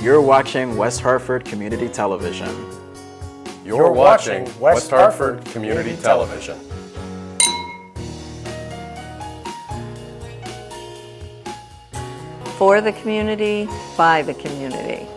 You're watching West Hartford Community Television. You're watching West Hartford Community Television. For the community, by the community.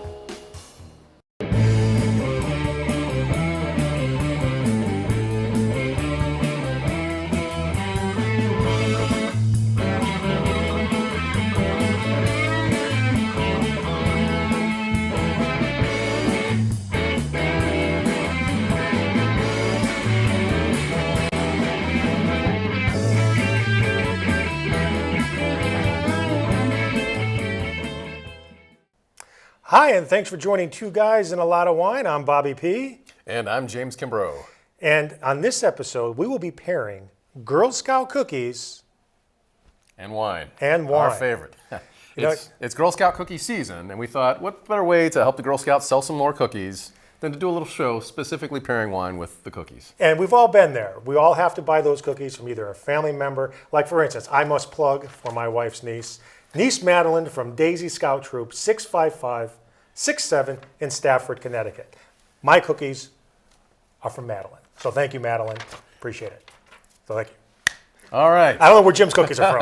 Hi, and thanks for joining Two Guys and a Lot of Wine. I'm Bobby P. And I'm James Kimbrough. And on this episode, we will be pairing Girl Scout cookies and wine. Our favorite. It's Girl Scout cookie season, and we thought, what better way to help the Girl Scouts sell some more cookies than to do a little show specifically pairing wine with the cookies. And we've all been there. We all have to buy those cookies from either a family member. Like, for instance, I must plug for my wife's niece Madeline from Daisy Scout Troop 65567 in Stafford, Connecticut. My cookies are from Madeline. So thank you, Madeline. Appreciate it. So thank you. All right. I don't know where Jim's cookies are from.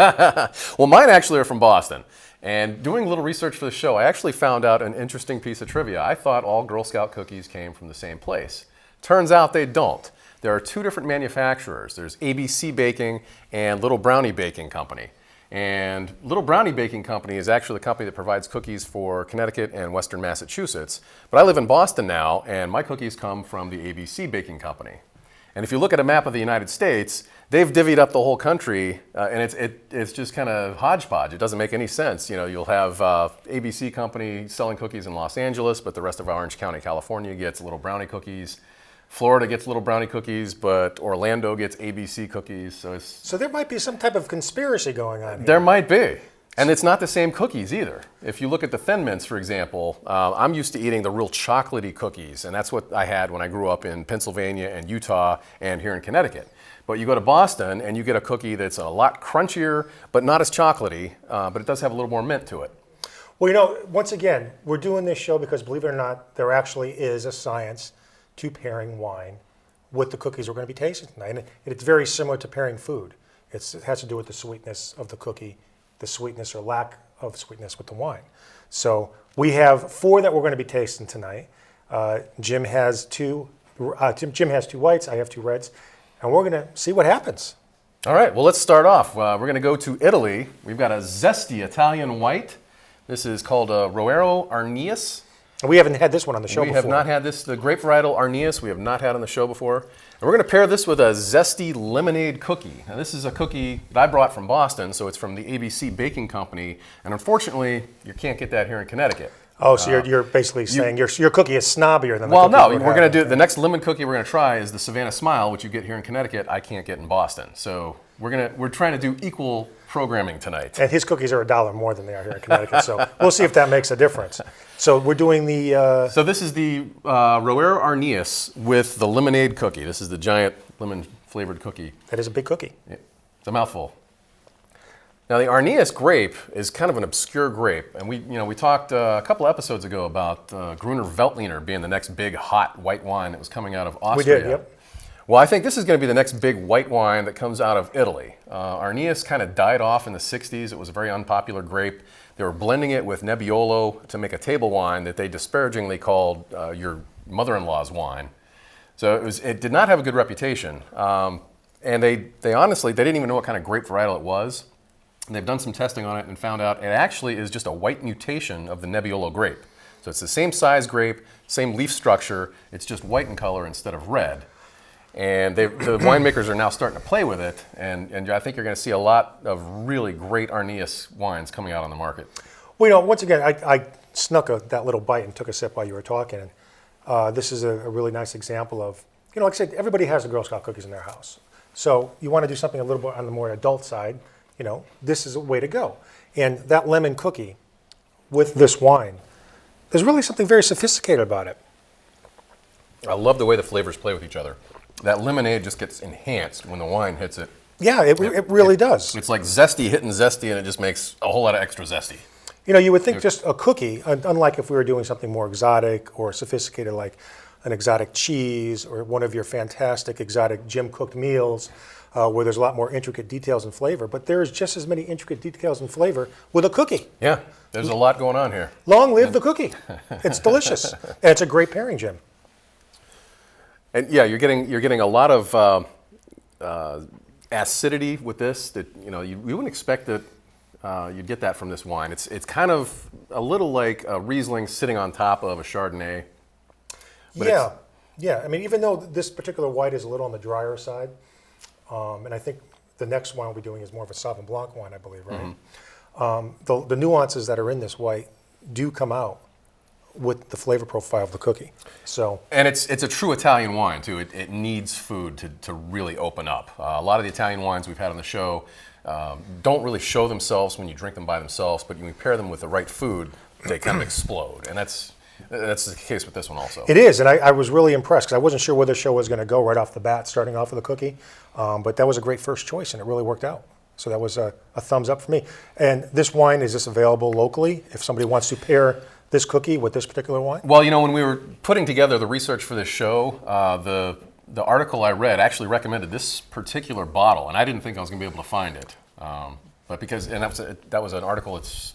Well, mine actually are from Boston. And doing a little research for the show, I actually found out an interesting piece of trivia. I thought all Girl Scout cookies came from the same place. Turns out they don't. There are two different manufacturers. There's ABC Baking and Little Brownie Baking Company. And Little Brownie Baking Company is actually the company that provides cookies for Connecticut and Western Massachusetts. But I live in Boston now, and my cookies come from the ABC Baking Company. And if you look at a map of the United States, they've divvied up the whole country, and it's just kind of hodgepodge. It doesn't make any sense. You know, you'll have ABC Company selling cookies in Los Angeles, but the rest of Orange County, California gets Little Brownie cookies. Florida gets Little Brownie cookies, but Orlando gets ABC cookies. So there might be some type of conspiracy going on here. There might be. And it's not the same cookies either. If you look at the Thin Mints, for example, I'm used to eating the real chocolatey cookies, and that's what I had when I grew up in Pennsylvania and Utah and here in Connecticut. But you go to Boston and you get a cookie that's a lot crunchier, but not as chocolatey, but it does have a little more mint to it. Well, you know, once again, we're doing this show because, believe it or not, there actually is a science to pairing wine with the cookies we're going to be tasting tonight. And it's very similar to pairing food. It has to do with the sweetness of the cookie, the sweetness or lack of sweetness with the wine. So we have four that we're going to be tasting tonight. Jim has two whites, I have two reds, and we're going to see what happens. All right, well, let's start off. We're going to go to Italy. We've got a zesty Italian white. This is called a Roero Arneus. We haven't had this one on the show before. We have not had this, the grape varietal Arneus, we have not had on the show before. And we're going to pair this with a zesty lemonade cookie. Now, this is a cookie that I brought from Boston, so it's from the ABC Baking Company. And unfortunately, you can't get that here in Connecticut. Oh, so you're basically saying your cookie is snobbier than the well, cookie no, we're going to do the next lemon cookie we're going to try is the Savannah Smile, which you get here in Connecticut. I can't get in Boston. So we're trying to do equal programming tonight. And his cookies are $1 more than they are here in Connecticut, so we'll see if that makes a difference. So we're doing the... So this is the Roero Arneus with the lemonade cookie. This is the giant lemon-flavored cookie. That is a big cookie. It's a mouthful. Now the Arneus grape is kind of an obscure grape, and we talked a couple episodes ago about Gruner Veltliner being the next big hot white wine that was coming out of Austria. We did, yep. Well, I think this is going to be the next big white wine that comes out of Italy. Arneus kind of died off in the 60s. It was a very unpopular grape. They were blending it with Nebbiolo to make a table wine that they disparagingly called your mother-in-law's wine. So it did not have a good reputation. And they honestly, they didn't even know what kind of grape varietal it was. And they've done some testing on it and found out it actually is just a white mutation of the Nebbiolo grape. So it's the same size grape, same leaf structure, it's just white in color instead of red. And the winemakers are now starting to play with it, and I think you're going to see a lot of really great Arneus wines coming out on the market. Well, you know, once again, I snuck that little bite and took a sip while you were talking. This is a really nice example of, you know, like I said, everybody has the Girl Scout cookies in their house. So you want to do something a little bit on the more adult side, you know, this is a way to go. And that lemon cookie with this wine, there's really something very sophisticated about it. I love the way the flavors play with each other. That lemonade just gets enhanced when the wine hits it. Yeah, it really does. It's like zesty hitting zesty, and it just makes a whole lot of extra zesty. You would think just a cookie, unlike if we were doing something more exotic or sophisticated like an exotic cheese or one of your fantastic exotic gym-cooked meals where there's a lot more intricate details and flavor. But there is just as many intricate details and flavor with a cookie. Yeah, there's a lot going on here. Long live the cookie. It's delicious. And it's a great pairing, Jim. And yeah, you're getting a lot of acidity with this that you wouldn't expect that you'd get that from this wine. It's kind of a little like a Riesling sitting on top of a Chardonnay. Yeah. I mean, even though this particular white is a little on the drier side, and I think the next wine we'll be doing is more of a Sauvignon Blanc wine, I believe, right? Mm-hmm. The nuances that are in this white do come out with the flavor profile of the cookie. And it's a true Italian wine too. It needs food to really open up. A lot of the Italian wines we've had on the show don't really show themselves when you drink them by themselves, but when you pair them with the right food, they kind of explode. And that's the case with this one also. It is, and I was really impressed because I wasn't sure where the show was going to go right off the bat, starting off with a cookie. But that was a great first choice, and it really worked out. So that was a thumbs up for me. And this wine, is this available locally if somebody wants to pair this cookie with this particular wine? Well, when we were putting together the research for this show, the article I read actually recommended this particular bottle, and I didn't think I was going to be able to find it. But that was an article that's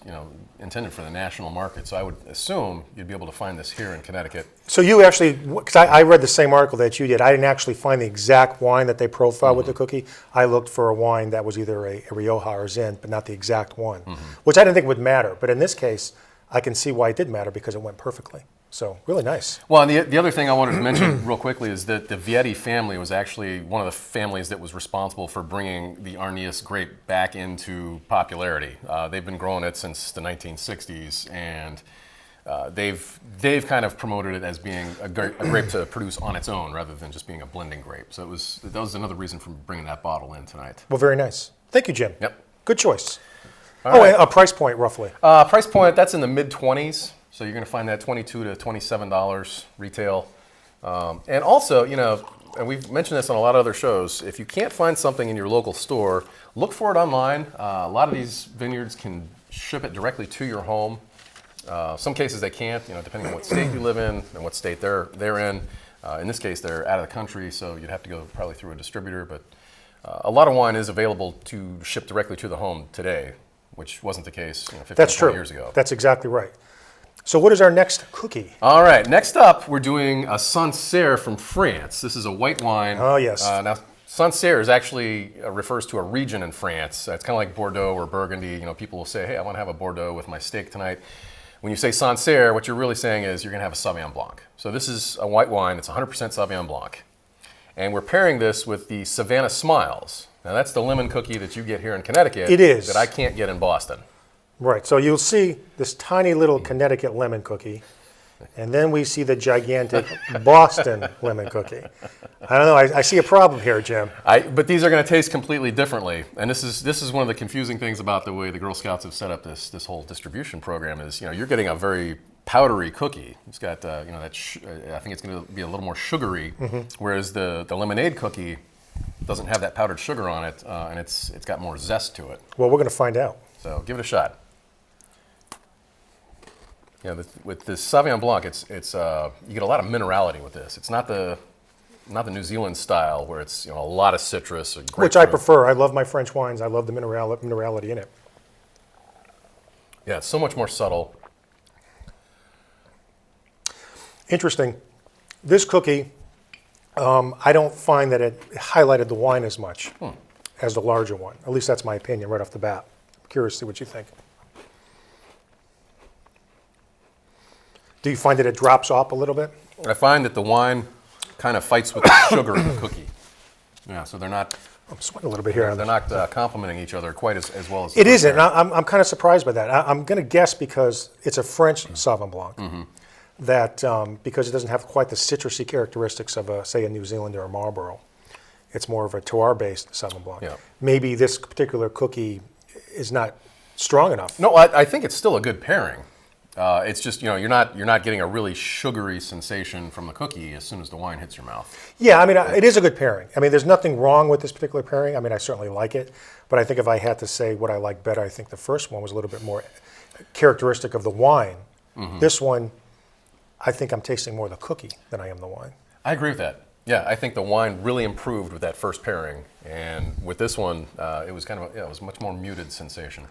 intended for the national market, so I would assume you'd be able to find this here in Connecticut. So you actually, because I read the same article that you did, I didn't actually find the exact wine that they profiled with the cookie. I looked for a wine that was either a Rioja or Zin, but not the exact one, which I didn't think would matter. But in this case, I can see why it did matter because it went perfectly. So really nice. Well, and the other thing I wanted to mention real quickly is that the Vietti family was actually one of the families that was responsible for bringing the Arnius grape back into popularity. They've been growing it since the 1960s, and they've kind of promoted it as being a grape to produce on its own rather than just being a blending grape. So that was another reason for bringing that bottle in tonight. Well, very nice. Thank you, Jim. Yep. Good choice. All right. And a price point roughly. Price point, that's in the mid-20s. So you're going to find that $22 to $27 retail. And also, and we've mentioned this on a lot of other shows, if you can't find something in your local store, look for it online. A lot of these vineyards can ship it directly to your home. Some cases they can't, depending on what state you live in and what state they're in. In this case, they're out of the country, so you'd have to go probably through a distributor. But a lot of wine is available to ship directly to the home today, which wasn't the case 15, 20 years ago. That's exactly right. So what is our next cookie? All right, next up, we're doing a Sancerre from France. This is a white wine. Oh, yes. Now, Sancerre is actually refers to a region in France. It's kind of like Bordeaux or Burgundy. People will say, hey, I want to have a Bordeaux with my steak tonight. When you say Sancerre, what you're really saying is you're going to have a Sauvignon Blanc. So this is a white wine. It's 100% Sauvignon Blanc. And we're pairing this with the Savannah Smiles. Now, that's the lemon cookie that you get here in Connecticut. It is. That I can't get in Boston. Right, so you'll see this tiny little Connecticut lemon cookie, and then we see the gigantic Boston lemon cookie. I don't know, I see a problem here, Jim. But these are going to taste completely differently, and this is one of the confusing things about the way the Girl Scouts have set up this whole distribution program is, you're getting a very powdery cookie. It's got, I think it's going to be a little more sugary, whereas the lemonade cookie doesn't have that powdered sugar on it, and it's got more zest to it. Well, we're going to find out. So give it a shot. With this Sauvignon Blanc, it's you get a lot of minerality with this. It's not the New Zealand style where it's a lot of citrus or grapefruit. Which I prefer. I love my French wines. I love the minerality in it. Yeah, it's so much more subtle. Interesting. This cookie, I don't find that it highlighted the wine as much as the larger one. At least that's my opinion right off the bat. I'm curious to see what you think. Do you find that it drops off a little bit? I find that the wine kind of fights with the sugar in the cookie. Yeah, so they're not. I'm sweating a little bit here. They're not complementing each other quite as well as. It isn't. I'm kind of surprised by that. I'm going to guess because it's a French Sauvignon Blanc that because it doesn't have quite the citrusy characteristics of say a New Zealand or a Marlborough. It's more of a terroir-based Sauvignon Blanc. Yeah. Maybe this particular cookie is not strong enough. No, I think it's still a good pairing. It's just you're not getting a really sugary sensation from the cookie as soon as the wine hits your mouth. Yeah, I mean it is a good pairing. I mean there's nothing wrong with this particular pairing. I mean I certainly like it, but I think if I had to say what I like better, I think the first one was a little bit more characteristic of the wine. This one, I think I'm tasting more of the cookie than I am the wine. I agree with that. Yeah, I think the wine really improved with that first pairing, and with this one, it was kind of it was a much more muted sensation.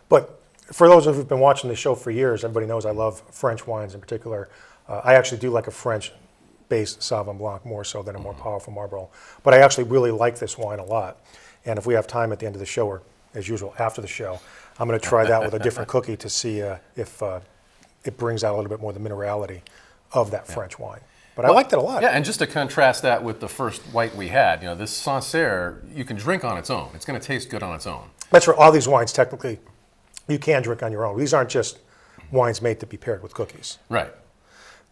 But for those of you who've been watching the show for years, everybody knows I love French wines in particular. I actually do like a French-based Sauvignon Blanc more so than a more powerful Marlborough. But I actually really like this wine a lot. And if we have time at the end of the show, or as usual after the show, I'm going to try that with a different cookie to see if it brings out a little bit more of the minerality of that French wine. But I liked it a lot. Yeah, and just to contrast that with the first white we had, this Sancerre, you can drink on its own. It's going to taste good on its own. That's for all these wines, technically, you can drink on your own. These aren't just wines made to be paired with cookies. Right.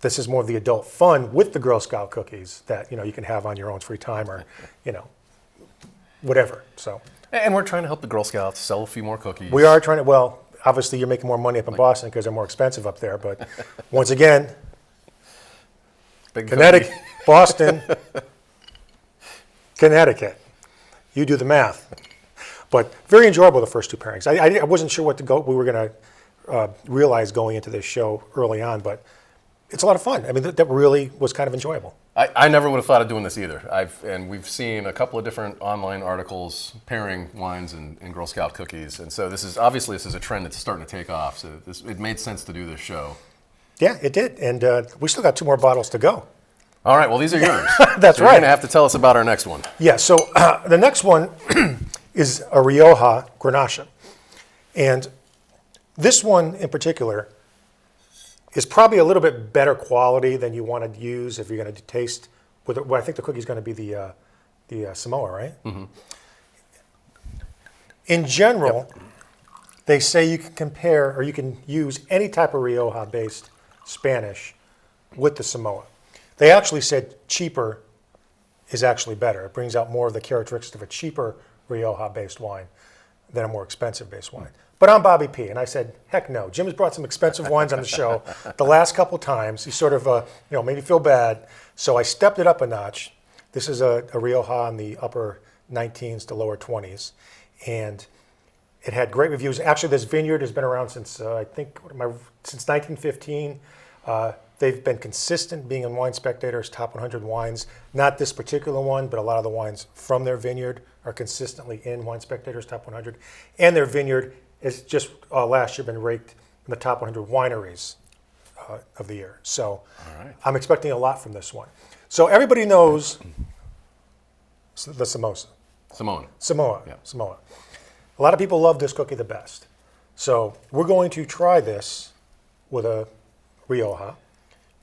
This is more of the adult fun with the Girl Scout cookies that you can have on your own free time, or whatever. So. And we're trying to help the Girl Scouts sell a few more cookies. We are trying to. Well, obviously you're making more money up in Boston because they're more expensive up there. But once again, Big Connecticut, cookie. Boston, Connecticut. You do the math. But very enjoyable, the first two pairings. I wasn't sure what we were going to realize going into this show early on, but it's a lot of fun. I mean, that really was kind of enjoyable. I never would have thought of doing this either. And we've seen a couple of different online articles pairing wines and Girl Scout cookies, and so this is a trend that's starting to take off. So it made sense to do this show. Yeah, it did, and we still got 2 more bottles to go. All right, well these are yours. That's so right. You're gonna have to tell us about our next one. Yeah. So the next one is a Rioja Grenache, and this one in particular is probably a little bit better quality than you want to use if you're going to taste with it. Well, I think the cookie is going to be the Samoa, right? Mm-hmm. In general, they say you can compare or you can use any type of Rioja-based Spanish with the Samoa. They actually said cheaper is actually better. It brings out more of the characteristics of a cheaper Rioja-based wine than a more expensive-based wine. But I'm Bobby P, and I said, heck no. Jim has brought some expensive wines on the show the last couple times. He sort of made me feel bad. So I stepped it up a notch. This is a Rioja in the upper 19s to lower 20s. And it had great reviews. Actually, this vineyard has been around since, since 1915. They've been consistent being in Wine Spectator's top 100 wines. Not this particular one, but a lot of the wines from their vineyard are consistently in Wine Spectator's top 100. And their vineyard has just last year been ranked in the top 100 wineries of the year. So I'm expecting a lot from this one. So everybody knows the Samoa. Yeah. Samoa. A lot of people love this cookie the best. So we're going to try this with a Rioja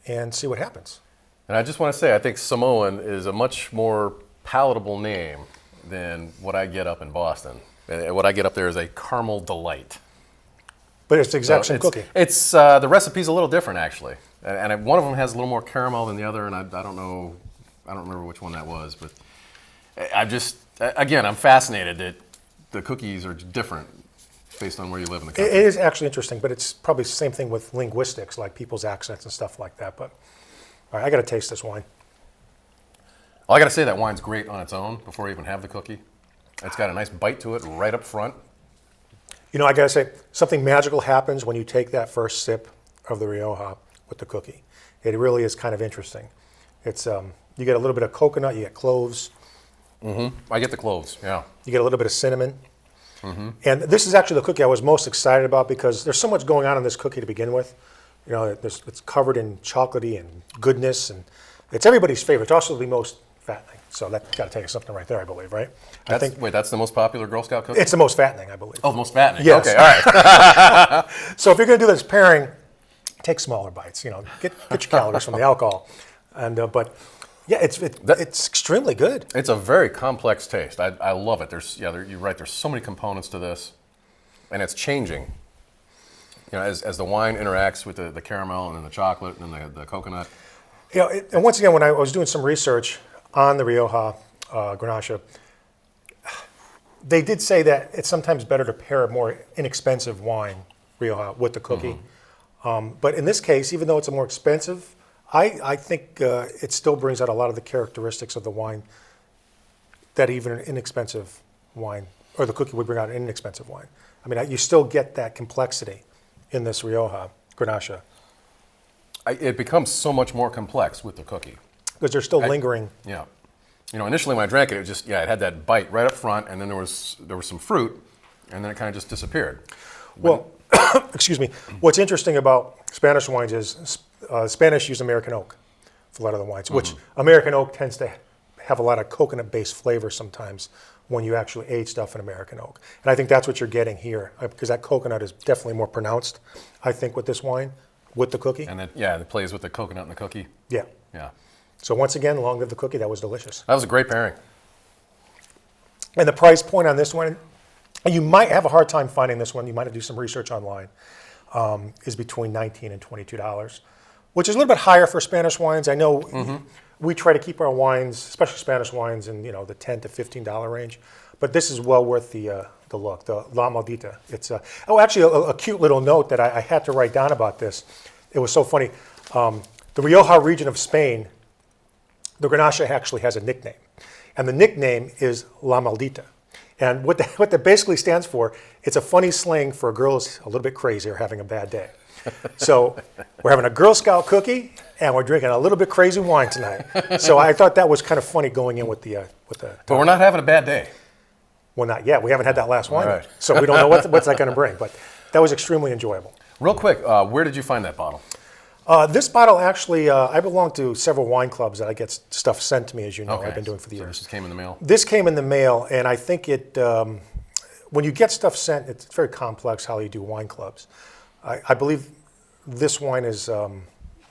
and see what happens. And I just want to say, I think Samoan is a much more palatable name than what I get up in Boston. And what I get up there is a caramel delight. But it's the exact same cookie. It's the recipe's a little different actually, and one of them has a little more caramel than the other, and I don't know, I don't remember which one that was, but I'm fascinated that the cookies are different based on where you live in the country. It is actually interesting, but it's probably the same thing with linguistics, like people's accents and stuff like that. But all right, I got to taste this wine. Well, I got to say that wine's great on its own before you even have the cookie. It's got a nice bite to it right up front. I got to say, something magical happens when you take that first sip of the Rioja with the cookie. It really is kind of interesting. It's you get a little bit of coconut, you get cloves. Mm-hmm. I get the cloves, yeah. You get a little bit of cinnamon. Mm-hmm. And this is actually the cookie I was most excited about because there's so much going on in this cookie to begin with. It's covered in chocolatey and goodness, and it's everybody's favorite. It's also the most fattening. So that's got to tell you something right there, I believe, right? Wait, that's the most popular Girl Scout cookie? It's the most fattening, I believe. Oh, the most fattening. Yes. Okay, all right. So if you're going to do this pairing, take smaller bites. Get your calories from the alcohol, and but yeah, it's extremely good. It's a very complex taste. I love it. You're right. There's so many components to this, and it's changing. As the wine interacts with the caramel and then the chocolate and then the coconut. And once again, when I was doing some research on the Rioja Grenache, they did say that it's sometimes better to pair a more inexpensive wine, Rioja, with the cookie. Mm-hmm. But in this case, even though it's a more expensive, I think it still brings out a lot of the characteristics of the wine that even an inexpensive wine, or the cookie would bring out an inexpensive wine. I mean, you still get that complexity in this Rioja Grenache It becomes so much more complex with the cookie. because they're still lingering. Yeah. You know, initially when I drank it, it just, it had that bite right up front, and then there was some fruit, and then it kind of just disappeared. Well, excuse me. What's interesting about Spanish wines is Spanish use American oak for a lot of the wines, which American oak tends to have a lot of coconut-based flavor sometimes when you actually age stuff in American oak. And I think that's what you're getting here, because that coconut is definitely more pronounced, I think, with this wine, with the cookie. And then, it plays with the coconut and the cookie. Yeah. Yeah. So once again, long live the cookie. That was delicious. That was a great pairing. And the price point on this one, and you might have a hard time finding this one, you might have to do some research online, is between $19 and $22, which is a little bit higher for Spanish wines. I know we try to keep our wines, especially Spanish wines, in the $10 to $15 range, but this is well worth the look. The La Maldita. It's actually a cute little note that I had to write down about this. It was so funny. The Rioja region of Spain, the Grenache actually has a nickname, and the nickname is La Maldita. And what that basically stands for, it's a funny slang for a girl who's a little bit crazy or having a bad day. So we're having a Girl Scout cookie, and we're drinking a little bit crazy wine tonight. So I thought that was kind of funny going in with the. But we're not having a bad day. Well, not yet. We haven't had that last wine, Right. so we don't know what's that going to bring. But that was extremely enjoyable. Real quick, where did you find that bottle? This bottle actually, I belong to several wine clubs that I get stuff sent to me, as you know. Okay. I've been doing for the So years. this just came in the mail? This came in the mail, and I think it, when you get stuff sent, it's very complex how you do wine clubs. I believe this wine is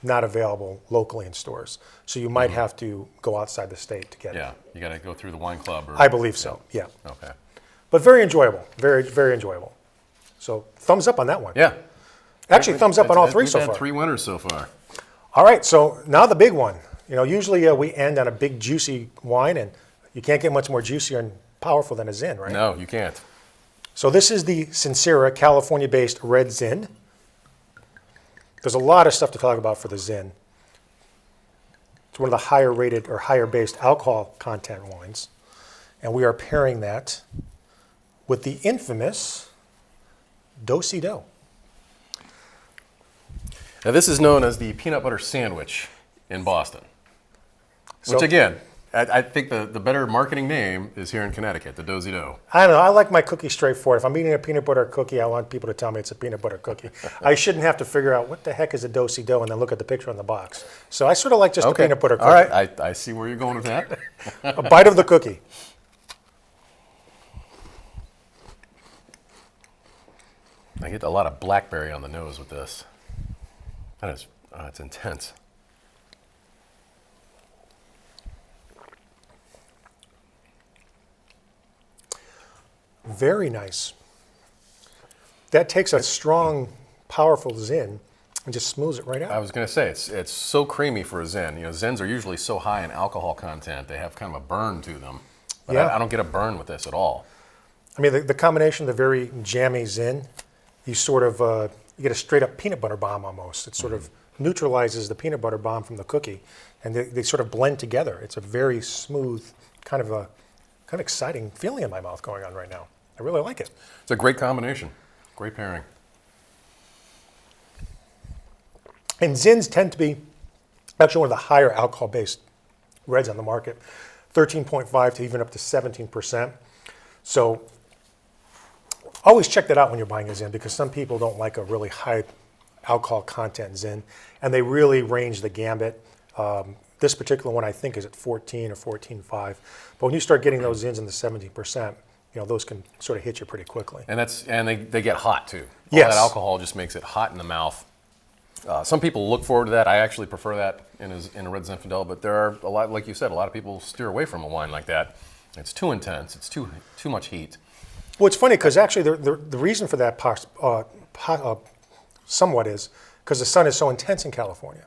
not available locally in stores, so you might have to go outside the state to get it. Yeah, you got to go through the wine club. Or, I believe so, yeah. Okay. But very enjoyable, very, very enjoyable. So thumbs up on that one. Yeah. Actually, thumbs up on all three We've so had far. 3 winners so far. All right, so now the big one. Usually we end on a big juicy wine, and you can't get much more juicy and powerful than a Zin, right? No, you can't. So this is the Sincera California-based red Zin. There's a lot of stuff to talk about for the Zin. It's one of the higher rated or higher based alcohol content wines. And we are pairing that with the infamous Do-si-do. Now this is known as the peanut butter sandwich in Boston. Which So- again, I think the better marketing name is here in Connecticut, the Do-si-do. I don't know. I like my cookie straightforward. If I'm eating a peanut butter cookie, I want people to tell me it's a peanut butter cookie. I shouldn't have to figure out what the heck is a do-si-do and then look at the picture on the box. So I sort of like just a peanut butter cookie. All right, I see where you're going with that. A bite of the cookie. I get a lot of blackberry on the nose with this. That is, it's intense. Very nice. That takes a strong, powerful Zin and just smooths it right I out. was going to say, it's so creamy for a Zin. Zins are usually so high in alcohol content, they have kind of a burn to them. But Yeah. I don't get a burn with this at all. I mean, the combination of the very jammy Zin, you sort of, you get a straight up peanut butter bomb almost. It sort of neutralizes the peanut butter bomb from the cookie, and they sort of blend together. It's a very smooth, kind of exciting feeling in my mouth going on right now. I really like it. It's a great combination. Great pairing. And Zins tend to be actually one of the higher alcohol-based reds on the market, 13.5 to even up to 17%. So always check that out when you're buying a Zin, because some people don't like a really high alcohol content Zin, and they really range the gambit. This particular one I think is at 14 or 14.5. But when you start getting those Zins in the 17%, those can sort of hit you pretty quickly. And they get hot too. All Yes. that alcohol just makes it hot in the mouth. Some people look forward to that. I actually prefer that in a red Zinfandel, but there are a lot, like you said, a lot of people steer away from a wine like that. It's too intense. It's too much heat. Well, it's funny because actually the reason for that somewhat is because the sun is so intense in California.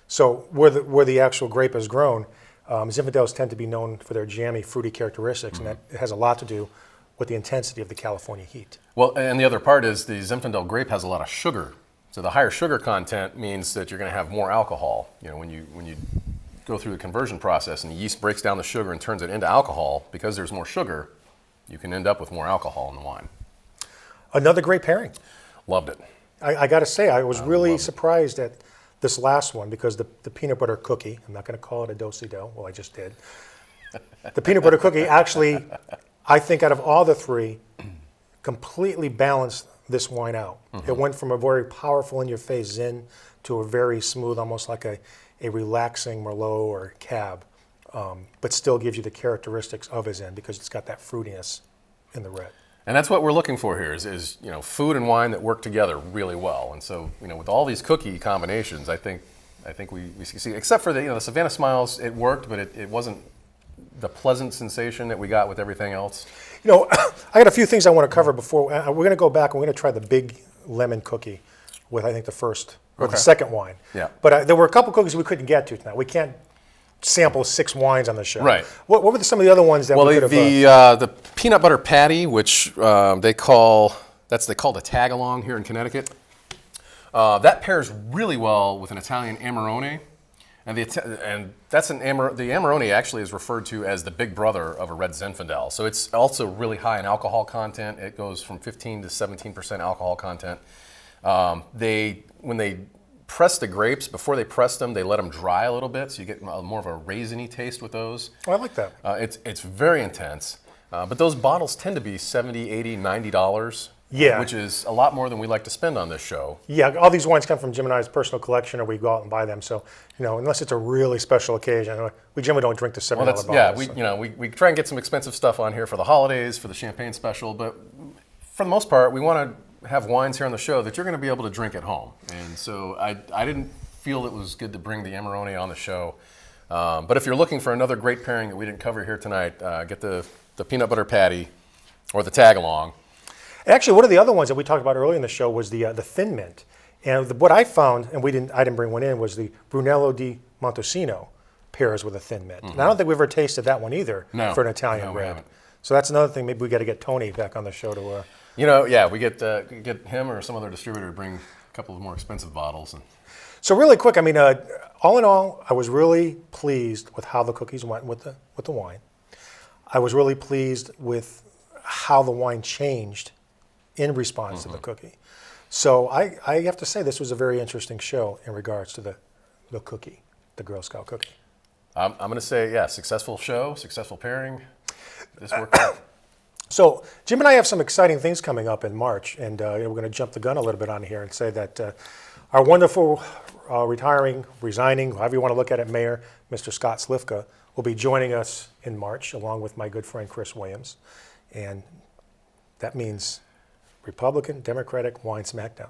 So where the actual grape is grown, Zinfandels tend to be known for their jammy, fruity characteristics, and that has a lot to do with the intensity of the California heat. Well, and the other part is the Zinfandel grape has a lot of sugar. So the higher sugar content means that you're going to have more alcohol. When you go through the conversion process and the yeast breaks down the sugar and turns it into alcohol, because there's more sugar, you can end up with more alcohol in the wine. Another great pairing. Loved it. I got to say, I was really surprised at this last one because the peanut butter cookie, I'm not going to call it a do-si-do, well, I just did. The peanut butter cookie actually, I think out of all the three, completely balanced this wine out. It went from a very powerful in-your-face Zin to a very smooth, almost like a relaxing Merlot or Cab, but still gives you the characteristics of a Zin because it's got that fruitiness in the red. And that's what we're looking for here is food and wine that work together really well. And so with all these cookie combinations, I think we see, except for the Savannah Smiles, it worked, but it wasn't the pleasant sensation that we got with everything else. I got a few things I want to cover before. We're going to go back and we're going to try the big lemon cookie with, I think, the first or the second wine. Yeah. But there were a couple cookies we couldn't get to tonight. We can't sample 6 wines on the show. Right. What were some of the other ones that we could have... the peanut butter patty, which they call the tag-along here in Connecticut, that pairs really well with an Italian Amarone. And the Amarone actually is referred to as the big brother of a red Zinfandel. So it's also really high in alcohol content. It goes from 15 to 17% alcohol content. When they press the grapes, before they press them, they let them dry a little bit, so you get more of a raisiny taste with those. Oh, I like that. It's very intense. But those bottles tend to be $70, $80, $90. Yeah. Which is a lot more than we like to spend on this show. Yeah, all these wines come from Jim and I's personal collection, or we go out and buy them. So, unless it's a really special occasion, we generally don't drink the $7 bottles. Yeah, we try and get some expensive stuff on here for the holidays, for the champagne special, but for the most part, we want to have wines here on the show that you're going to be able to drink at home. And so I didn't feel it was good to bring the Amarone on the show. But if you're looking for another great pairing that we didn't cover here tonight, get the peanut butter patty or the tag-along. Actually, one of the other ones that we talked about earlier in the show was the thin mint. And what I found, and I didn't bring one in, was the Brunello di Montesino pairs with a thin mint. And I don't think we've ever tasted that one either for an Italian red. haven't. So that's another thing. Maybe we got to get Tony back on the show to. We get him or some other distributor to bring a couple of more expensive bottles. So really quick, all in all, I was really pleased with how the cookies went with the wine. I was really pleased with how the wine changed in response to the cookie. So I have to say this was a very interesting show in regards to the cookie, the Girl Scout cookie. I'm going to say, successful show, successful pairing. This worked out. So Jim and I have some exciting things coming up in March, and we're going to jump the gun a little bit on here and say that our wonderful resigning, however you want to look at it, Mayor, Mr. Scott Slifka, will be joining us in March, along with my good friend Chris Williams. And that means Republican, Democratic wine smackdown.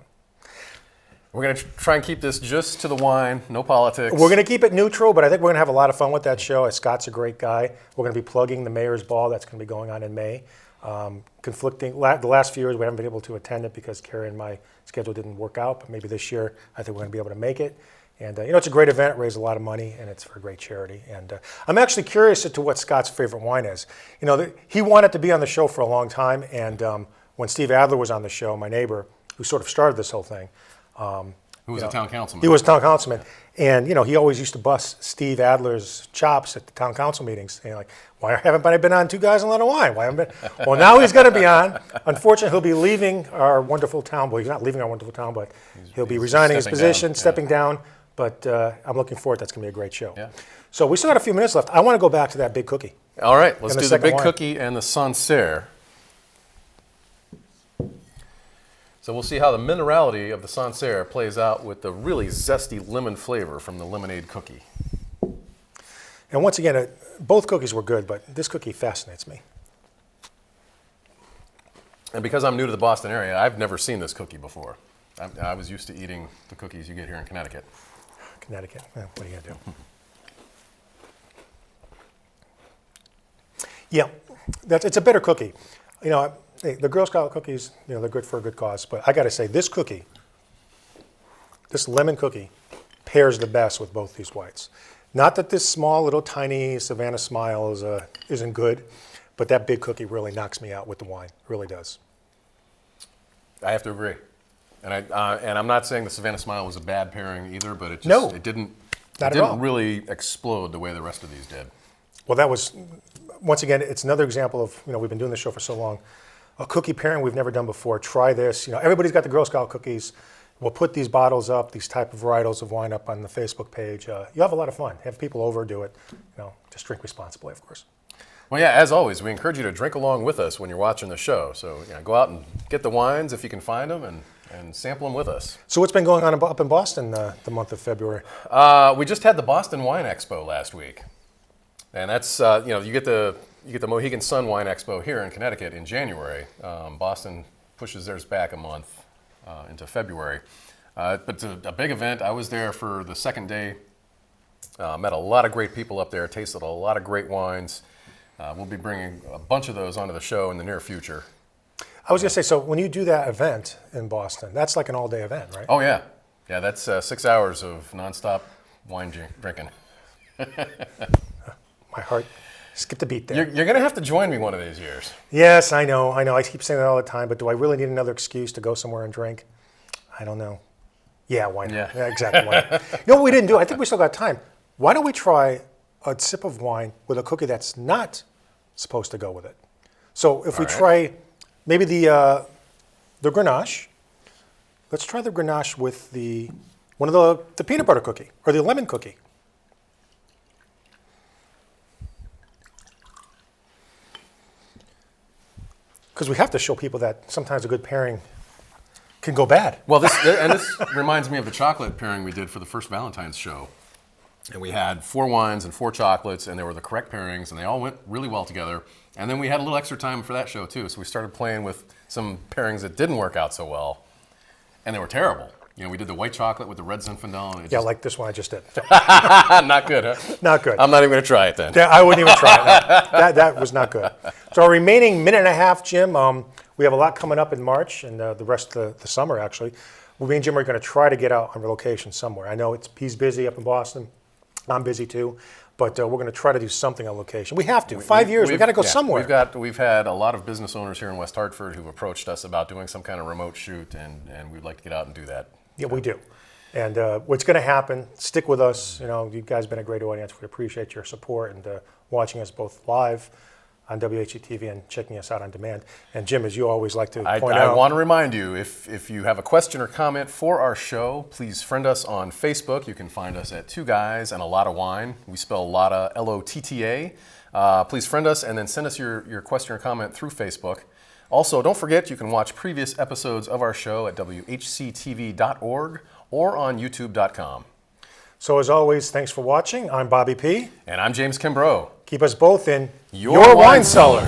We're going to try and keep this just to the wine, no politics. We're going to keep it neutral, but I think we're going to have a lot of fun with that show. Scott's a great guy. We're going to be plugging the Mayor's Ball that's going to be going on in May. The last few years we haven't been able to attend it because Carrie and my schedule didn't work out, but maybe this year I think we're going to be able to make it. And it's a great event, raise a lot of money, and it's for a great charity. And I'm actually curious as to what Scott's favorite wine is. He wanted to be on the show for a long time, and when Steve Adler was on the show, my neighbor, who sort of started this whole thing. Who was a town councilman. He was a town councilman. And, he always used to bust Steve Adler's chops at the town council meetings. Like, why haven't I been on Two Guys and a Lot of Wine? Why haven't been? Well, now he's going to be on. Unfortunately, he'll be leaving our wonderful town. Well, he's not leaving our wonderful town, but he'll be resigning his position, stepping down. But I'm looking forward. That's going to be a great show. Yeah. So we still got a few minutes left. I want to go back to that big cookie. All right, let's do the big wine. cookie and the Sancerre. So we'll see how the minerality of the Sancerre plays out with the really zesty lemon flavor from the lemonade cookie. And once again, both cookies were good, but this cookie fascinates me. And because I'm new to the Boston area, I've never seen this cookie before. I was used to eating the cookies you get here in Connecticut. Connecticut, what are you going to do? Yeah, it's a bitter cookie. The Girl Scout cookies, they're good for a good cause. But I got to say, this lemon cookie, pairs the best with both these whites. Not that this small, little, tiny Savannah Smile isn't good, but that big cookie really knocks me out with the wine. It really does. I have to agree. And I'm not saying the Savannah Smile was a bad pairing either, but it didn't really explode the way the rest of these did. Well, that was, once again, it's another example of, we've been doing this show for so long. a cookie pairing we've never done before. Try this. Everybody's got the Girl Scout cookies. We'll put these bottles up, these type of varietals of wine up on the Facebook page. You have a lot of fun. Have people over, do it. Just drink responsibly, of course. Well, yeah, as always, we encourage you to drink along with us when you're watching the show. So go out and get the wines if you can find them and sample them with us. So what's been going on up in Boston the month of February? We just had the Boston Wine Expo last week. And that's, you get the Mohegan Sun Wine Expo here in Connecticut in January. Boston pushes theirs back a month into February. But it's a big event. I was there for the second day. Met a lot of great people up there, tasted a lot of great wines. We'll be bringing a bunch of those onto the show in the near future. I was going to say, so when you do that event in Boston, that's like an all-day event, right? Oh, yeah. Yeah, that's 6 hours of nonstop wine drinking. My heart skipped a beat there. You're going to have to join me one of these years. Yes, I know. I keep saying that all the time, but do I really need another excuse to go somewhere and drink? I don't know. Yeah, why not? Yeah, exactly. Why not? You know what we didn't do? I think we still got time. Why don't we try a sip of wine with a cookie that's not supposed to go with it? So if we try maybe the Grenache, let's try the Grenache with one of the peanut butter cookie or the lemon cookie. Because we have to show people that sometimes a good pairing can go bad. Well, this reminds me of the chocolate pairing we did for the first Valentine's show. And we had 4 wines and 4 chocolates, and they were the correct pairings, and they all went really well together. And then we had a little extra time for that show, too. So we started playing with some pairings that didn't work out so well, and they were terrible. We did the white chocolate with the red Zinfandel. And like this one I just did. Not good, huh? Not good. I'm not even going to try it then. I wouldn't even try it. That was not good. So our remaining minute and a half, Jim, we have a lot coming up in March and the rest of the summer, actually. Me and Jim are going to try to get out on location somewhere. I know he's busy up in Boston. I'm busy too. But we're going to try to do something on location. We have to. 5 years, we've got to go somewhere. We've had a lot of business owners here in West Hartford who've approached us about doing some kind of remote shoot, and we'd like to get out and do that. Yeah, we do. And what's going to happen, stick with us. You guys have been a great audience. We appreciate your support and watching us both live on WHCTV and checking us out on demand. And Jim, as you always like to point out. I want to remind you, if you have a question or comment for our show, please friend us on Facebook. You can find us at 2 Guys and a Lot of Wine. We spell Lotta, L-O-T-T-A. Please friend us and then send us your question or comment through Facebook. Also, don't forget you can watch previous episodes of our show at WHCTV.org or on YouTube.com. So as always, thanks for watching. I'm Bobby P. And I'm James Kimbrough. Keep us both in your wine cellar.